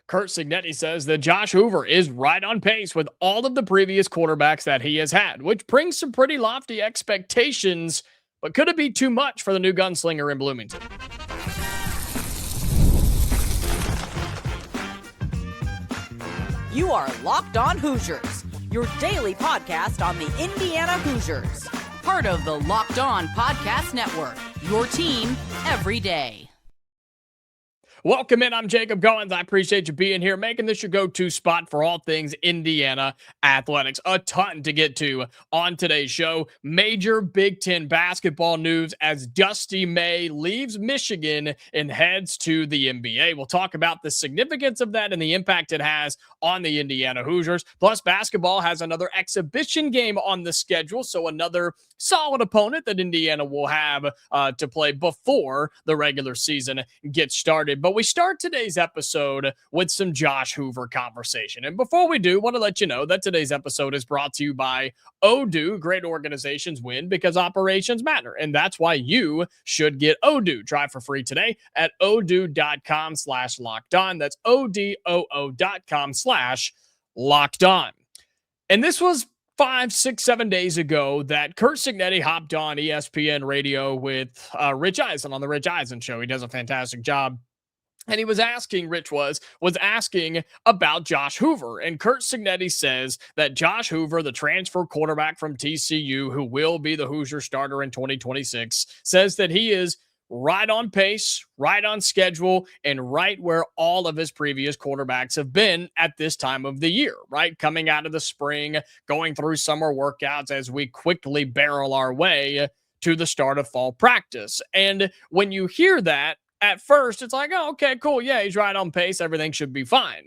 Curt Cignetti says that Josh Hoover is right on pace with all of the previous quarterbacks that he has had, which brings some pretty lofty expectations. But could it be too much for the new gunslinger in Bloomington? You are Locked On Hoosiers, your daily podcast on the Indiana Hoosiers. Part of the Locked On Podcast Network, your team every day. Welcome in. I'm Jacob Goins. I appreciate you being here, making this your go-to spot for all things Indiana athletics. A ton to get to on today's show. Major Big Ten basketball news as Dusty May leaves Michigan and heads to the NBA. We'll talk about the significance of that and the impact it has on the Indiana Hoosiers. Plus, basketball has another exhibition game on the schedule, so another solid opponent that Indiana will have to play before the regular season gets started. But we start today's episode with some Josh Hoover conversation. And before we do, I want to let you know that today's episode is brought to you by Odoo. Great organizations win because operations matter. And that's why you should get Odoo. Try for free today at odoo.com/lockedon. That's odoo.com/lockedon. And this was 5, 6, 7 days ago that Curt Cignetti hopped on ESPN radio with Rich Eisen on the Rich Eisen show. He does a fantastic job. And he was asking, Rich was asking about Josh Hoover. And Curt Cignetti says that Josh Hoover, the transfer quarterback from TCU, who will be the Hoosier starter in 2026, says that he is right on pace, right on schedule, and right where all of his previous quarterbacks have been at this time of the year, right? Coming out of the spring, going through summer workouts as we quickly barrel our way to the start of fall practice. And when you hear that, at first, it's like, oh, okay, cool. Yeah, he's right on pace. Everything should be fine.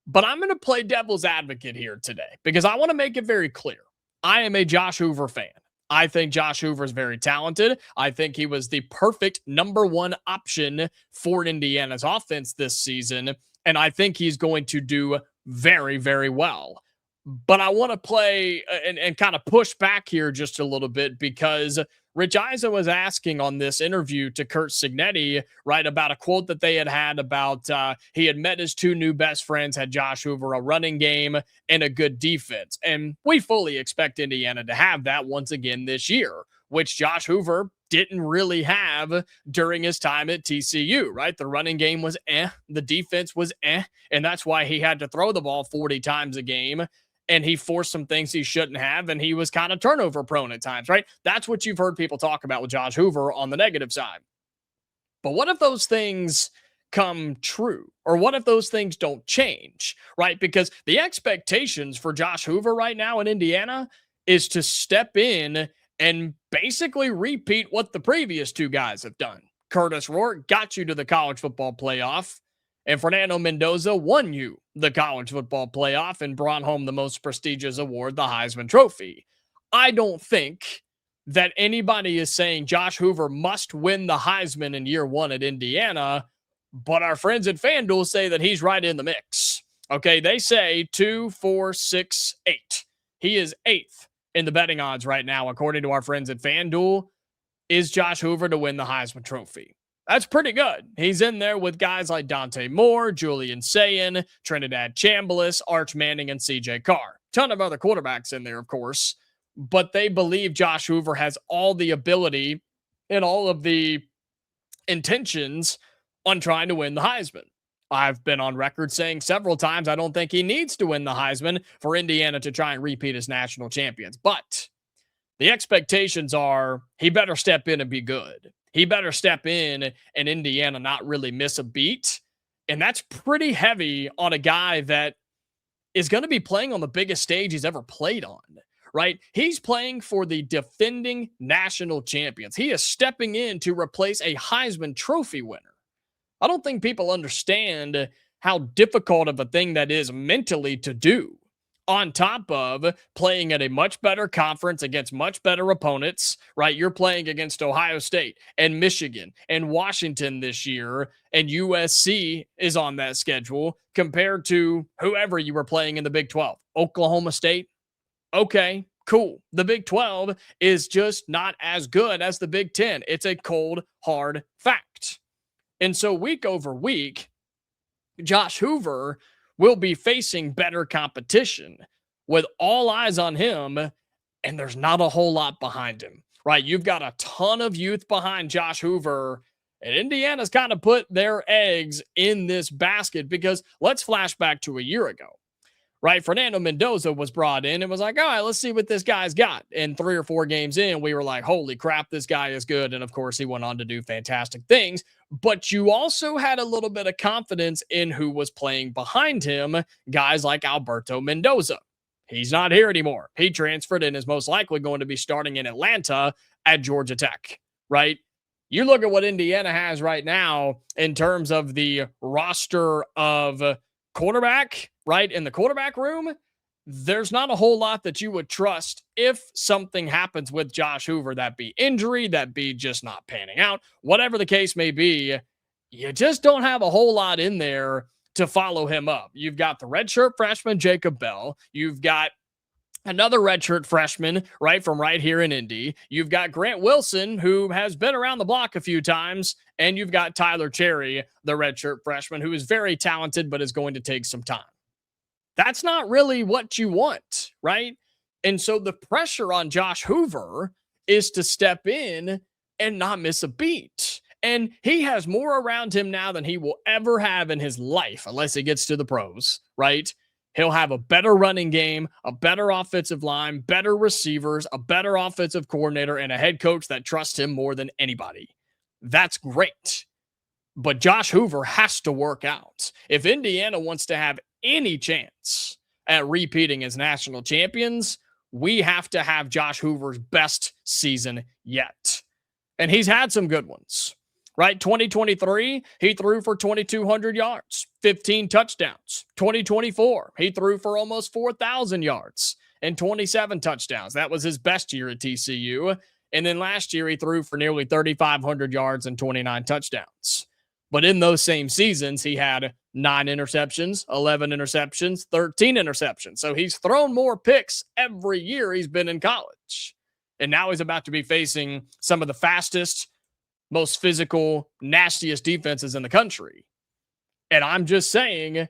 But I'm going to play devil's advocate here today because I want to make it very clear. I am a Josh Hoover fan. I think Josh Hoover is very talented. I think he was the perfect number one option for Indiana's offense this season. And I think he's going to do very, very well. But I want to play and kind of push back here just a little bit because Rich Eisen was asking on this interview to Curt Cignetti, right, about a quote that they had about he had met his two new best friends, had Josh Hoover a running game and a good defense. And we fully expect Indiana to have that once again this year, which Josh Hoover didn't really have during his time at TCU, right? The running game was the defense was and that's why he had to throw the ball 40 times a game. And he forced some things he shouldn't have, and he was kind of turnover prone at times, right? That's what you've heard people talk about with Josh Hoover on the negative side. But what if those things come true? Or what if those things don't change, right? Because the expectations for Josh Hoover right now in Indiana is to step in and basically repeat what the previous two guys have done. Curtis Rourke got you to the college football playoff, and Fernando Mendoza won you the college football playoff and brought home the most prestigious award, the Heisman Trophy. I don't think that anybody is saying Josh Hoover must win the Heisman in year one at Indiana, but our friends at FanDuel say that he's right in the mix. Okay, they say 2, 4, 6, 8. He is 8th in the betting odds right now, according to our friends at FanDuel. Is Josh Hoover to win the Heisman Trophy? That's pretty good. He's in there with guys like Dante Moore, Julian Sayin, Trinidad Chambliss, Arch Manning, and CJ Carr. Ton of other quarterbacks in there, of course, but they believe Josh Hoover has all the ability and all of the intentions on trying to win the Heisman. I've been on record saying several times I don't think he needs to win the Heisman for Indiana to try and repeat as national champions, but the expectations are he better step in and be good. He better step in and Indiana not really miss a beat. And that's pretty heavy on a guy that is going to be playing on the biggest stage he's ever played on, right? He's playing for the defending national champions. He is stepping in to replace a Heisman Trophy winner. I don't think people understand how difficult of a thing that is mentally to do, on top of playing at a much better conference against much better opponents, right? You're playing against Ohio State and Michigan and Washington this year, and USC is on that schedule compared to whoever you were playing in the Big 12. Oklahoma State? Okay, cool. The Big 12 is just not as good as the Big 10. It's a cold, hard fact. And so week over week, Josh Hoover will be facing better competition with all eyes on him, and there's not a whole lot behind him, right? You've got a ton of youth behind Josh Hoover, and Indiana's kind of put their eggs in this basket because let's flash back to a year ago, right? Fernando Mendoza was brought in and was like, all right, let's see what this guy's got. And 3 or 4 games in, we were like, holy crap, this guy is good. And of course, he went on to do fantastic things. But you also had a little bit of confidence in who was playing behind him, guys like Alberto Mendoza. He's not here anymore. He transferred and is most likely going to be starting in Atlanta at Georgia Tech, right? You look at what Indiana has right now in terms of the roster of quarterback, right? In the quarterback room, there's not a whole lot that you would trust if something happens with Josh Hoover, that be injury, that be just not panning out, whatever the case may be. You just don't have a whole lot in there to follow him up. You've got the redshirt freshman, Jacob Bell. You've got another redshirt freshman, right, from right here in Indy. You've got Grant Wilson, who has been around the block a few times. And you've got Tyler Cherry, the redshirt freshman, who is very talented, but is going to take some time. That's not really what you want, right? And so the pressure on Josh Hoover is to step in and not miss a beat. And he has more around him now than he will ever have in his life, unless he gets to the pros, right? He'll have a better running game, a better offensive line, better receivers, a better offensive coordinator, and a head coach that trusts him more than anybody. That's great. But Josh Hoover has to work out. If Indiana wants to have any chance at repeating as national champions, we have to have Josh Hoover's best season yet. And he's had some good ones, right? 2023, he threw for 2,200 yards, 15 touchdowns. 2024, he threw for almost 4,000 yards and 27 touchdowns. That was his best year at TCU. And then last year, he threw for nearly 3,500 yards and 29 touchdowns. But in those same seasons, he had 9 interceptions, 11 interceptions, 13 interceptions. So he's thrown more picks every year he's been in college. And now he's about to be facing some of the fastest, most physical, nastiest defenses in the country. And I'm just saying,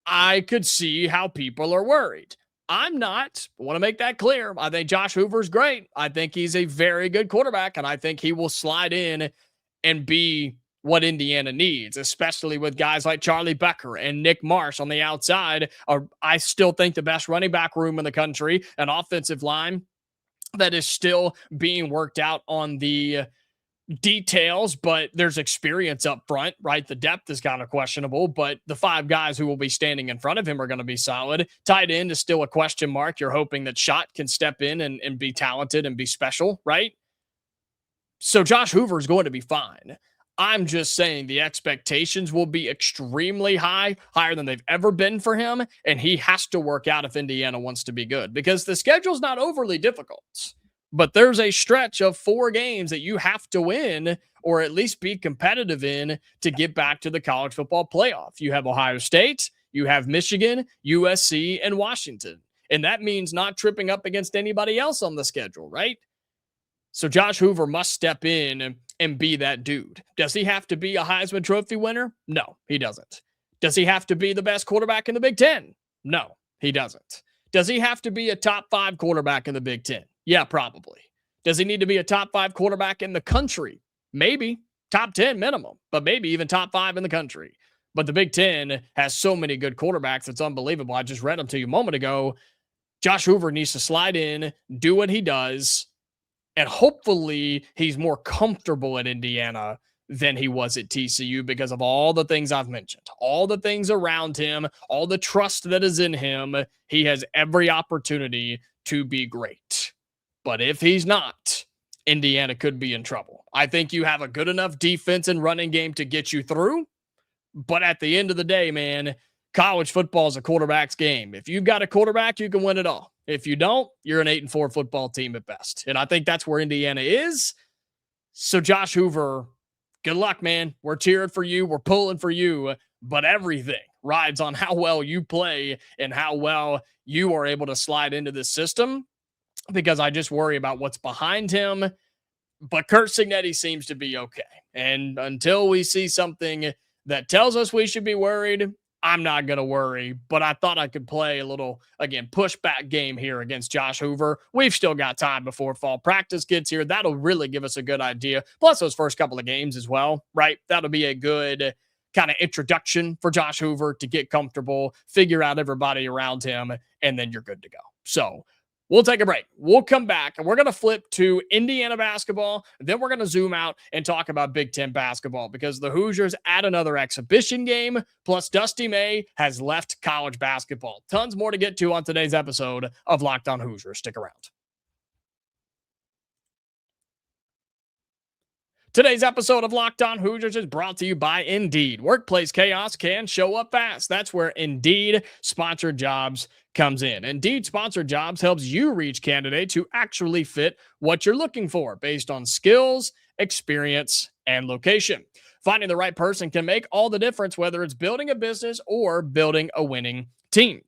I could see how people are worried. I'm not. I want to make that clear. I think Josh Hoover's great. I think he's a very good quarterback, and I think he will slide in and be what Indiana needs, especially with guys like Charlie Becker and Nick Marsh on the outside. I still think the best running back room in the country, an offensive line that is still being worked out on the details, but there's experience up front, right? The depth is kind of questionable, but the 5 guys who will be standing in front of him are going to be solid. Tight end is still a question mark. You're hoping that Schott can step in and be talented and be special, right? So Josh Hoover is going to be fine. I'm just saying the expectations will be extremely high, higher than they've ever been for him, and he has to work out if Indiana wants to be good because the schedule's not overly difficult. But there's a stretch of 4 games that you have to win or at least be competitive in to get back to the college football playoff. You have Ohio State, you have Michigan, USC, and Washington. And that means not tripping up against anybody else on the schedule, right? So Josh Hoover must step in and be that dude. Does he have to be a Heisman Trophy winner? No, he doesn't. Does he have to be the best quarterback in the Big Ten? No, he doesn't. Does he have to be a top 5 quarterback in the Big Ten? Yeah, probably. Does he need to be a top 5 quarterback in the country? Maybe. Top 10 minimum, but maybe even top 5 in the country. But the Big Ten has so many good quarterbacks. It's unbelievable. I just read them to you a moment ago. Josh Hoover needs to slide in, do what he does, and hopefully he's more comfortable at Indiana than he was at TCU because of all the things I've mentioned, all the things around him, all the trust that is in him. He has every opportunity to be great. But if he's not, Indiana could be in trouble. I think you have a good enough defense and running game to get you through. But at the end of the day, man, college football is a quarterback's game. If you've got a quarterback, you can win it all. If you don't, you're an 8-4 football team at best. And I think that's where Indiana is. So Josh Hoover, good luck, man. We're cheering for you. We're pulling for you. But everything rides on how well you play and how well you are able to slide into this system, because I just worry about what's behind him. But Curt Cignetti seems to be okay. And until we see something that tells us we should be worried, I'm not going to worry, but I thought I could play a little, again, pushback game here against Josh Hoover. We've still got time before fall practice gets here. That'll really give us a good idea. Plus those first couple of games as well, right? That'll be a good kind of introduction for Josh Hoover to get comfortable, figure out everybody around him, and then you're good to go. So we'll take a break. We'll come back and we're going to flip to Indiana basketball. Then we're going to zoom out and talk about Big Ten basketball because the Hoosiers add another exhibition game. Plus, Dusty May has left college basketball. Tons more to get to on today's episode of Locked On Hoosiers. Stick around. Today's episode of Locked On Hoosiers is brought to you by Indeed. Workplace chaos can show up fast. That's where Indeed sponsored jobs comes in. Indeed sponsored jobs helps you reach candidates who actually fit what you're looking for based on skills, experience, and location. Finding the right person can make all the difference, whether it's building a business or building a winning team.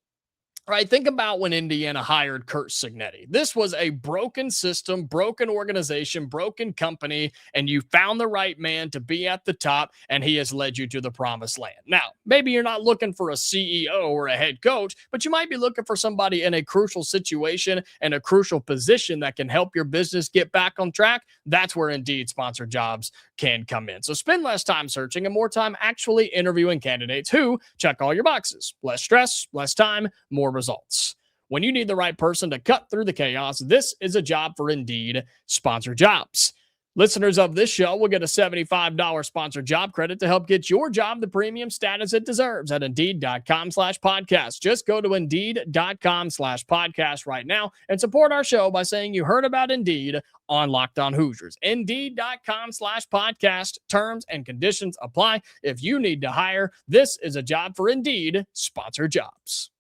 Right, think about when Indiana hired Curt Cignetti. This was a broken system, broken organization, broken company, and you found the right man to be at the top, and he has led you to the promised land. Now, maybe you're not looking for a CEO or a head coach, but you might be looking for somebody in a crucial situation and a crucial position that can help your business get back on track. That's where Indeed sponsored jobs can come in. So spend less time searching and more time actually interviewing candidates who check all your boxes. Less stress, less time, more results. When you need the right person to cut through the chaos, this is a job for Indeed sponsored jobs. Listeners of this show will get a $75 sponsored job credit to help get your job the premium status it deserves at Indeed.com/podcast. Just go to Indeed.com/podcast right now and support our show by saying you heard about Indeed on Locked On Hoosiers. Indeed.com/podcast. Terms and conditions apply. If you need to hire, this is a job for Indeed sponsored jobs.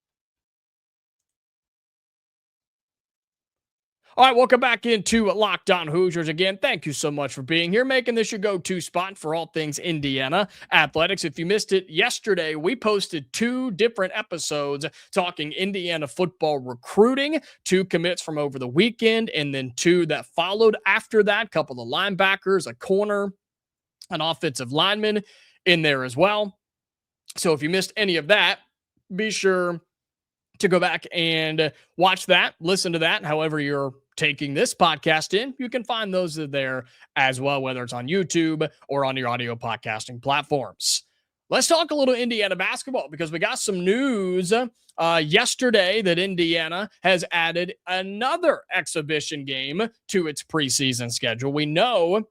All right, welcome back into Locked On Hoosiers again. Thank you so much for being here, making this your go-to spot for all things Indiana athletics. If you missed it yesterday, we posted 2 different episodes talking Indiana football recruiting, 2 commits from over the weekend, and then 2 that followed after that, a couple of linebackers, a corner, an offensive lineman in there as well. So if you missed any of that, be sure to go back and watch that, listen to that, however you're taking this podcast in. You can find those there as well, whether it's on YouTube or on your audio podcasting platforms. Let's talk a little Indiana basketball because we got some news yesterday that Indiana has added another exhibition game to its preseason schedule. We know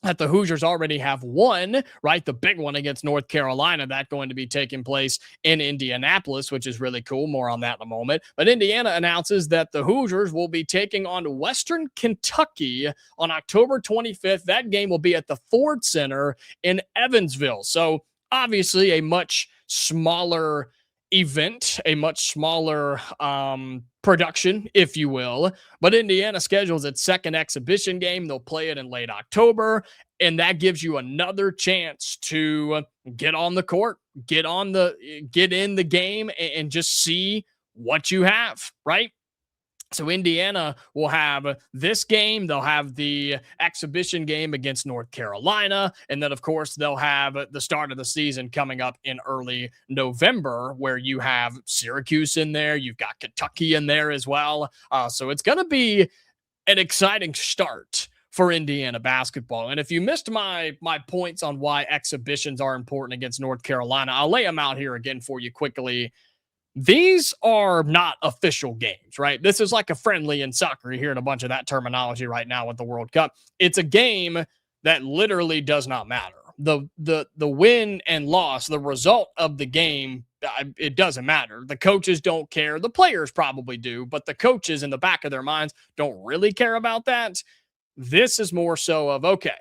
that the Hoosiers already have one, right? The big one against North Carolina, that going to be taking place in Indianapolis, which is really cool. More on that in a moment. But Indiana announces that the Hoosiers will be taking on Western Kentucky on October 25th. That game will be at the Ford Center in Evansville. So obviously a much smaller event, a much smaller production, if you will. But Indiana schedules its second exhibition game. They'll play it in late October, and that gives you another chance to get on the court, get in the game, and just see what you have, right? So Indiana will have this game. They'll have the exhibition game against North Carolina. And then, of course, they'll have the start of the season coming up in early November where you have Syracuse in there. You've got Kentucky in there as well. So it's going to be an exciting start for Indiana basketball. And if you missed my points on why exhibitions are important against North Carolina, I'll lay them out here again for you quickly. These are not official games, right? This is like a friendly in soccer. You're hearing a bunch of that terminology right now with the World Cup. It's a game that literally does not matter. The win and loss, the result of the game, it doesn't matter. The coaches don't care. The players probably do, but the coaches in the back of their minds don't really care about that. This is more so of, okay,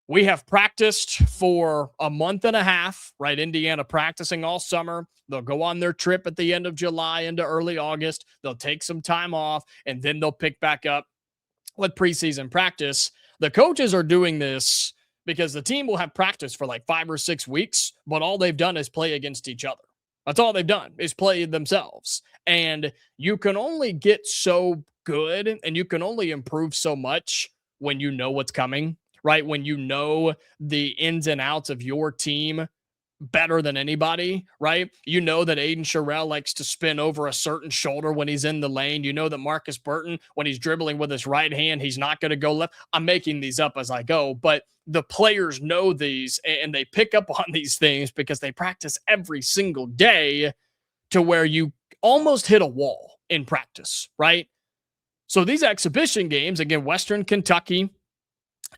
we have practiced for a month and a half, right? Indiana practicing all summer. They'll go on their trip at the end of July into early August. They'll take some time off, and then they'll pick back up with preseason practice. The coaches are doing this because the team will have practice for like 5 or 6 weeks, but all they've done is play against each other. That's all they've done is play themselves. And you can only get so good and you can only improve so much when you know what's coming, right? When you know the ins and outs of your team better than anybody, right? You know that Aiden Sherrill likes to spin over a certain shoulder when he's in the lane. You know that Marcus Burton, when he's dribbling with his right hand, he's not going to go left. I'm making these up as I go, but the players know these and they pick up on these things because they practice every single day to where you almost hit a wall in practice, right? So these exhibition games, again, Western Kentucky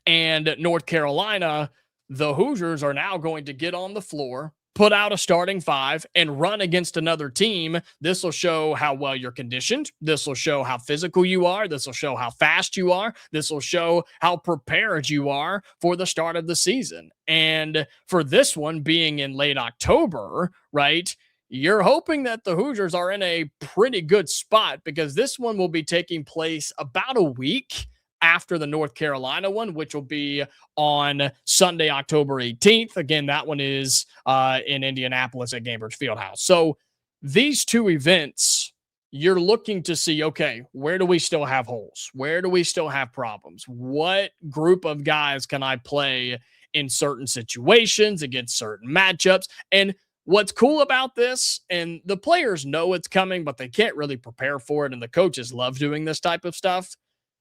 and North Carolina, the Hoosiers are now going to get on the floor, put out a starting five, and run against another team. This will show how well you're conditioned. This will show how physical you are. This will show how fast you are. This will show how prepared you are for the start of the season. And for this one being in late October, right, you're hoping that the Hoosiers are in a pretty good spot because this one will be taking place about a week after the North Carolina one, which will be on Sunday, October 18th. Again, that one is in Indianapolis at Gainbridge Fieldhouse. So these two events, you're looking to see, okay, where do we still have holes? Where do we still have problems? What group of guys can I play in certain situations against certain matchups? And what's cool about this, and the players know it's coming, but they can't really prepare for it, and the coaches love doing this type of stuff,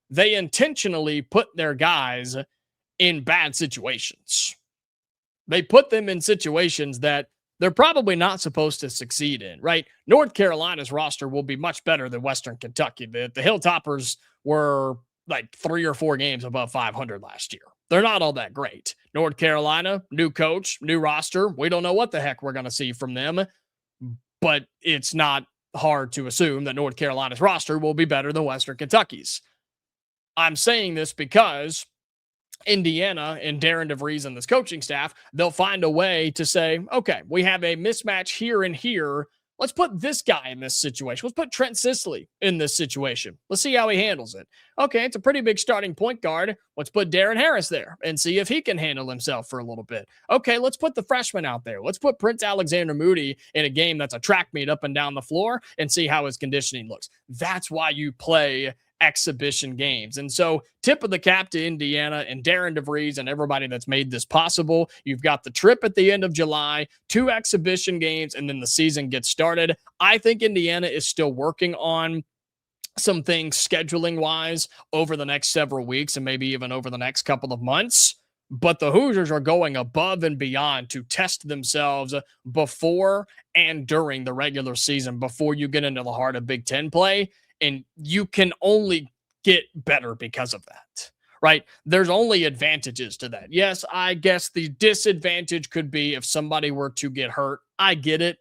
they intentionally put their guys in bad situations. They put them in situations that they're probably not supposed to succeed in, right? North Carolina's roster will be much better than Western Kentucky. The Hilltoppers were like 3 or 4 games above 500 last year. They're not all that great. North Carolina, new coach, new roster. We don't know what the heck we're going to see from them, but it's not hard to assume that North Carolina's roster will be better than Western Kentucky's. I'm saying this because Indiana and Darren DeVries and this coaching staff, they'll find a way to say, okay, we have a mismatch here and here. Let's put this guy in this situation. Let's put Trent Sisley in this situation. Let's see how he handles it. Okay, it's a pretty big starting point guard. Let's put Darren Harris there and see if he can handle himself for a little bit. Okay, let's put the freshman out there. Let's put Prince Alexander Moody in a game that's a track meet up and down the floor and see how his conditioning looks. That's why you play exhibition games. And so tip of the cap to Indiana and Darren DeVries and everybody that's made this possible. You've got the trip at the end of July, 2 exhibition games, and then the season gets started. I think Indiana is still working on some things scheduling wise over the next several weeks and maybe even over the next couple of months. But the Hoosiers are going above and beyond to test themselves before and during the regular season, before you get into the heart of Big Ten play. And you can only get better because of that, right? There's only advantages to that. Yes, I guess the disadvantage could be if somebody were to get hurt. I get it.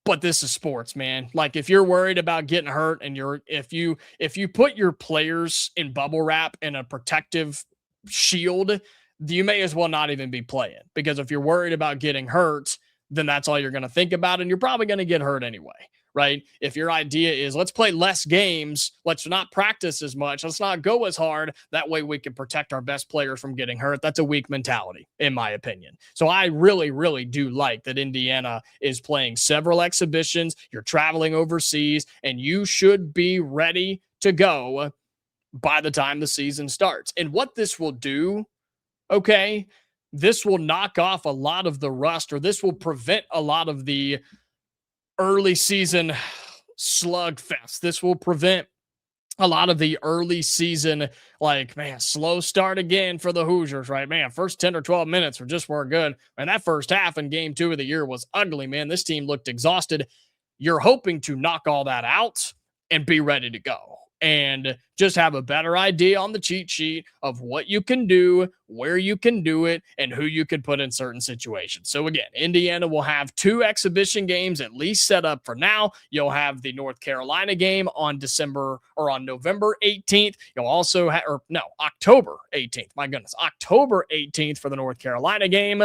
But this is sports, man. Like if you're worried about getting hurt and if you put your players in bubble wrap in a protective shield, you may as well not even be playing, because if you're worried about getting hurt, then that's all you're going to think about. And you're probably going to get hurt anyway. Right? If your idea is let's play less games, let's not practice as much, let's not go as hard, that way we can protect our best players from getting hurt. That's a weak mentality, in my opinion. So I really, really do like that Indiana is playing several exhibitions. You're traveling overseas, and you should be ready to go by the time the season starts. And what this will do, okay, this will knock off a lot of the rust, or this will prevent a lot of the early season slugfest. This will prevent a lot of the early season, like, man, slow start again for the Hoosiers, right? Man, first 10 or 12 minutes weren't good. And that first half in game 2 of the year was ugly, man. This team looked exhausted. You're hoping to knock all that out and be ready to go and just have a better idea on the cheat sheet of what you can do, where you can do it, and who you can put in certain situations. So again, Indiana will have 2 exhibition games at least set up for now. You'll have the North Carolina game on November 18th. You'll also have, October 18th. My goodness, October 18th for the North Carolina game.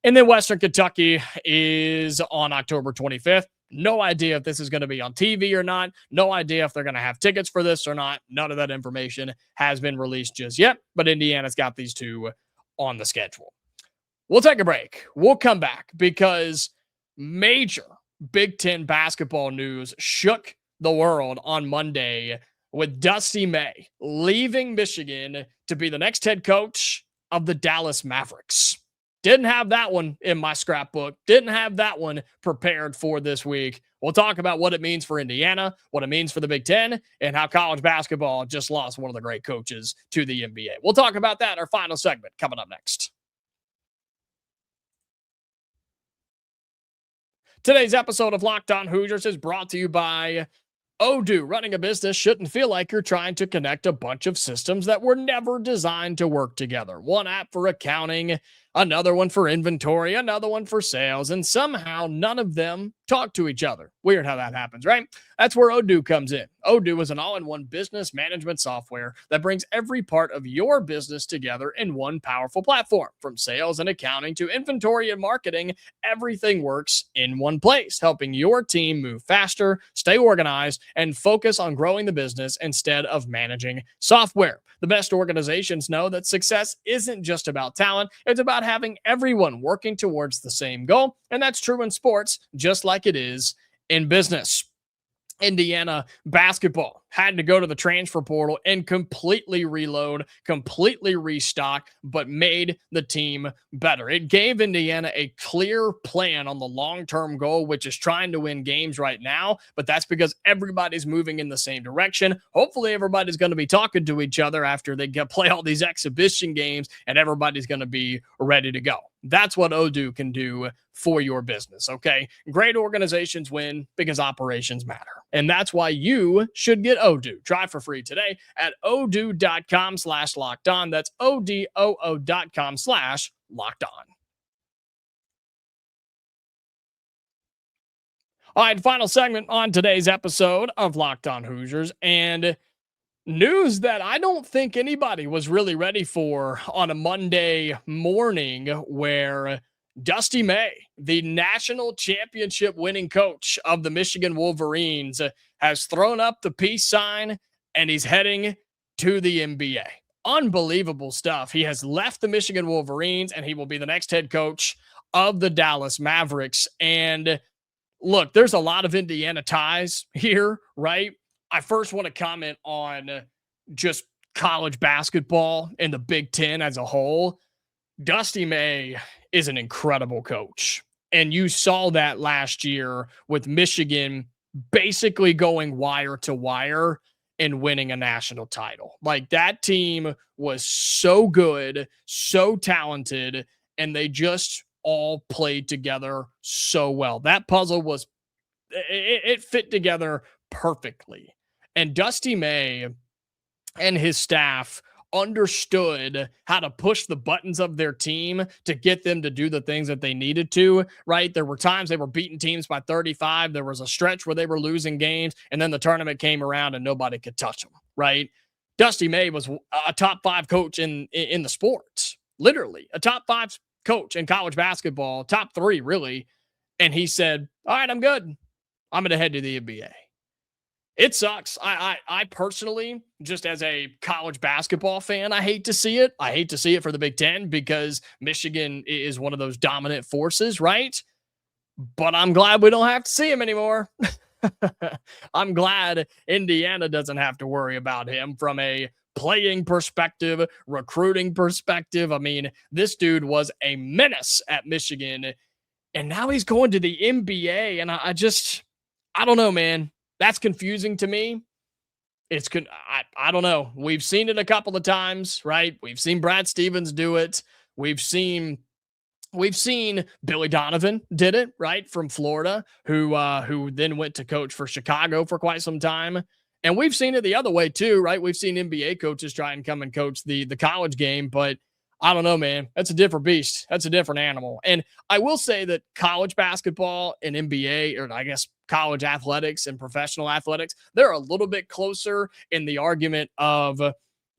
And then Western Kentucky is on October 25th. No idea if this is going to be on TV or not. No idea if they're going to have tickets for this or not. None of that information has been released just yet, but Indiana's got these 2 on the schedule. We'll take a break. We'll come back because major Big Ten basketball news shook the world on Monday with Dusty May leaving Michigan to be the next head coach of the Dallas Mavericks. Didn't have that one in my scrapbook. Didn't have that one prepared for this week. We'll talk about what it means for Indiana, what it means for the Big Ten, and how college basketball just lost one of the great coaches to the NBA. We'll talk about that in our final segment coming up next. Today's episode of Locked On Hoosiers is brought to you by Odoo. Running a business shouldn't feel like you're trying to connect a bunch of systems that were never designed to work together. One app for accounting, another one for inventory, another one for sales, and somehow none of them talk to each other. Weird how that happens, right? That's where Odoo comes in. Odoo is an all-in-one business management software that brings every part of your business together in one powerful platform. From sales and accounting to inventory and marketing, everything works in one place, helping your team move faster, stay organized, and focus on growing the business instead of managing software. The best organizations know that success isn't just about talent, it's about having everyone working towards the same goal. And that's true in sports, just like it is in business. Indiana basketball had to go to the transfer portal and completely reload, completely restock, but made the team better. It gave Indiana a clear plan on the long-term goal, which is trying to win games right now, but that's because everybody's moving in the same direction. Hopefully everybody's going to be talking to each other after they play all these exhibition games, and everybody's going to be ready to go. That's what Odoo can do for your business, okay? Great organizations win because operations matter. And that's why you should get Odoo. Try for free today at odoo.com/lockedon. That's odoo.com/lockedon. All right, final segment on today's episode of Locked On Hoosiers. And news that I don't think anybody was really ready for on a Monday morning, where Dusty May, the national championship winning coach of the Michigan Wolverines, has thrown up the peace sign and he's heading to the NBA. Unbelievable stuff. He has left the Michigan Wolverines and he will be the next head coach of the Dallas Mavericks. And look, there's a lot of Indiana ties here, right? I first want to comment on just college basketball and the Big Ten as a whole. Dusty May is an incredible coach. And you saw that last year with Michigan basically going wire to wire and winning a national title. Like, that team was so good, so talented, and they just all played together so well. That puzzle was, it fit together perfectly. And Dusty May and his staff understood how to push the buttons of their team to get them to do the things that they needed to, right? There were times they were beating teams by 35. There was a stretch where they were losing games, and then the tournament came around and nobody could touch them, right? Dusty May was a top 5 coach in the sports, literally a top 5 coach in college basketball, top 3 really. And he said, all right, I'm good. I'm going to head to the NBA. It sucks. I personally, just as a college basketball fan, I hate to see it. I hate to see it for the Big Ten because Michigan is one of those dominant forces, right? But I'm glad we don't have to see him anymore. I'm glad Indiana doesn't have to worry about him from a playing perspective, recruiting perspective. I mean, this dude was a menace at Michigan, and now he's going to the NBA, and I don't know, man. That's confusing to me. I don't know. We've seen it a couple of times, right? We've seen Brad Stevens do it. We've seen Billy Donovan did it, right, from Florida, who then went to coach for Chicago for quite some time. And we've seen it the other way too, right? We've seen NBA coaches try and come and coach the college game, but I don't know, man. That's a different beast. That's a different animal. And I will say that college basketball and NBA, or I guess college athletics and professional athletics, they're a little bit closer in the argument of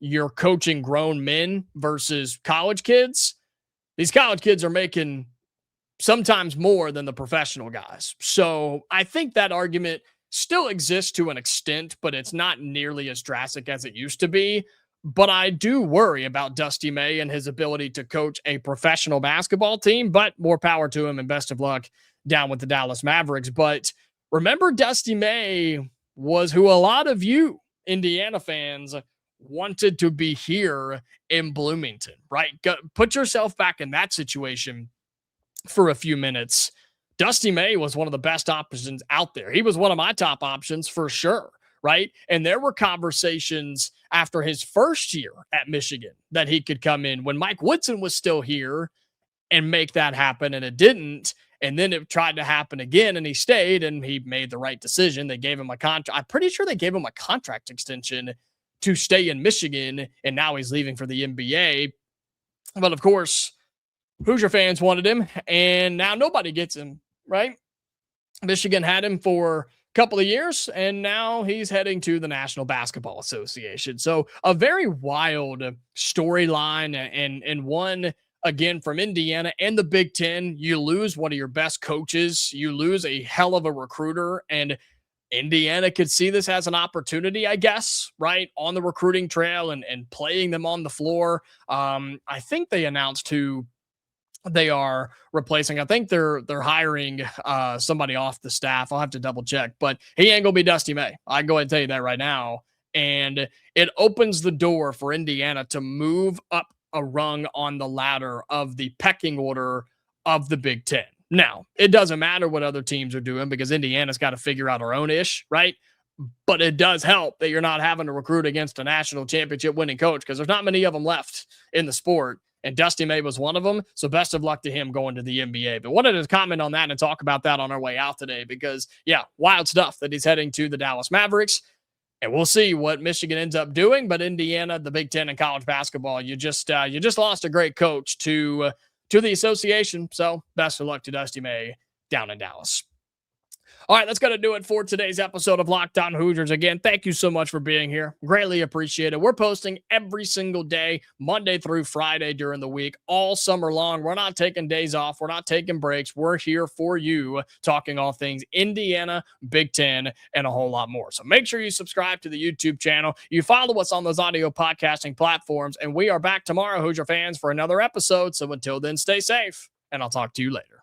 you're coaching grown men versus college kids. These college kids are making sometimes more than the professional guys. So I think that argument still exists to an extent, but it's not nearly as drastic as it used to be. But I do worry about Dusty May and his ability to coach a professional basketball team, but more power to him and best of luck down with the Dallas Mavericks. But remember, Dusty May was who a lot of you Indiana fans wanted to be here in Bloomington, right? Put yourself back in that situation for a few minutes. Dusty May was one of the best options out there. He was one of my top options for sure, right? And there were conversations after his first year at Michigan that he could come in when Mike Woodson was still here and make that happen, and it didn't. And then it tried to happen again, and he stayed, and he made the right decision. They gave him a contract. I'm pretty sure they gave him a contract extension to stay in Michigan, and now he's leaving for the NBA. But of course, Hoosier fans wanted him, and now nobody gets him, right? Michigan had him for a couple of years, and now he's heading to the National Basketball Association. So a very wild storyline, and one, again, from Indiana and the Big Ten. You lose one of your best coaches. You lose a hell of a recruiter, and Indiana could see this as an opportunity, I guess, right, on the recruiting trail and playing them on the floor. I think they announced who they are replacing. I think they're hiring somebody off the staff. I'll have to double check, but he ain't gonna be Dusty May. I can go ahead and tell you that right now. And it opens the door for Indiana to move up a rung on the ladder of the pecking order of the Big Ten. Now, it doesn't matter what other teams are doing because Indiana's got to figure out her own ish, right? But it does help that you're not having to recruit against a national championship winning coach because there's not many of them left in the sport. And Dusty May was one of them. So best of luck to him going to the NBA. But wanted to comment on that and talk about that on our way out today because, yeah, wild stuff that he's heading to the Dallas Mavericks. And we'll see what Michigan ends up doing. But Indiana, the Big Ten, and college basketball, you just lost a great coach to the association. So best of luck to Dusty May down in Dallas. All right, that's going to do it for today's episode of Locked On Hoosiers. Again, thank you so much for being here. Greatly appreciate it. We're posting every single day, Monday through Friday during the week, all summer long. We're not taking days off. We're not taking breaks. We're here for you, talking all things Indiana, Big Ten, and a whole lot more. So make sure you subscribe to the YouTube channel. You follow us on those audio podcasting platforms, and we are back tomorrow, Hoosier fans, for another episode. So until then, stay safe, and I'll talk to you later.